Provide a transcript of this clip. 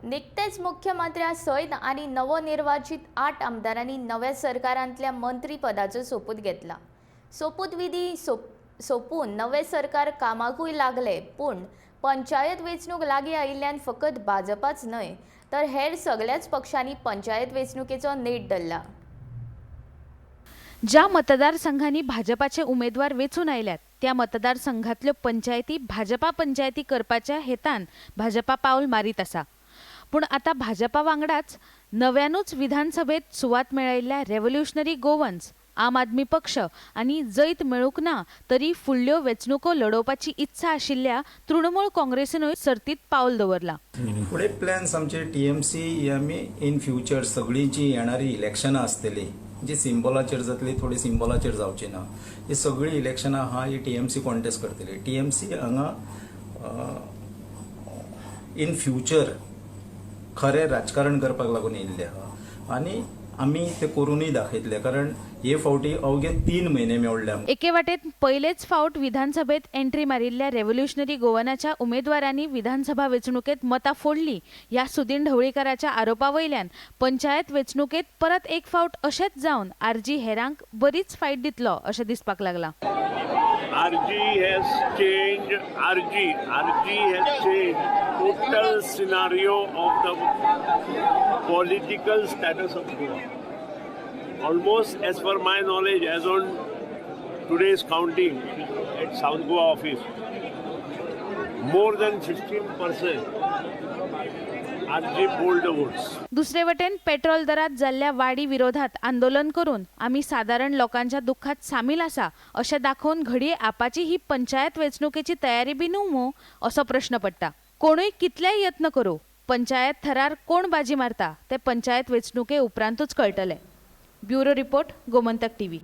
निकतेच मुख्यमंत्र्या सयत आणि नवनिर्वाचित 8 आमदारांनी नव्या सरकारांतल्या मंत्रीपदाचो सोपूत घेतला। सोपूत विधी सोपून नवे सरकार कामाकूय लागले, पूण पंचायत वेंचणूक लागीं आयिल्ल्यान फकत भाजपाच न्हय तर हेर सगळ्याच पक्षांनी पंचायत वेंचणुकेचो नेट धरला। ज्या मतदारसंघांनी भाजपाचे उमेदवार वेचून आयल्यात त्या मतदारसंघातल्यो पंचायती भाजपा पंचायती करपाच्या हेतान भाजपा पावल मारीत आसा। पूण आता भाजपा वांगडाच नव्यानूच विधानसभेत सुवात मेळयल्ल्या रेव्होल्युशनरी गोवन्स, आम आदमी पक्ष आणि जैत मेळूंक ना तरी फुडल्यो वेंचणुको लडोवपाची इत्सा आशिल्ल्या तृणमूल काँग्रेसीनूय सर्तीत पावल दवरला। फुडें प्लॅन्स आमचे टीएमसी आमी इन फ्युचर सगळीं जी येणारी इलेक्शनां आसतली जी सिंबॉलाचेर जातली, थोडी सिंबॉलाचेर जावची ना, ही सगळीं इलेक्शनां आहा ही टीएमसी कॉन्टेस्ट करतली। टीएमसी हांगा इन फ्युचर खरें राजकारण करपाक लागून येयल्ले आहा आनी आमी ते करूनय दाखयतले, कारण हे फावटी अवघे 3 म्हयने मेवळ्ळे आमकां। एके वाटेन पयलेच फावट विधानसभेत एंट्री मारिल्ल्या रेव्होल्युशनरी गोवनाच्या उमेदवारांनी विधानसभा वेंचणुकेत मतां फोडली ह्या सुदीन ढवळीकाराच्या आरोपा वयल्यान पंचायत वेंचणुकेत परत एक फावट अशेंच जावन आरजी हेरांक बरीच फायट दितलो अशें दिसपाक लागला। RG has changed. RG has changed total scenario of the political status of Goa. Almost, as per my knowledge, as on today's counting at South Goa office, more than 15% RG polled the votes. दुसरे वटेन petrol दरात जाल्ल्या वाडी विरोधात आंदोलन करून आम्ही साधारण लोकांच्या दुःखात सामील आसा अशें दाखोवन घडये आपाची ही पंचायत वेंचणुकेची तयारी बी न्हू असो प्रश्न पडटा। कोणूय कितलेय यत्न करूं, पंचायत थरार कोण बाजी मारता ते पंचायत वेंचणुके उपरांतूच कळटले। Bureau report, Gomantak TV.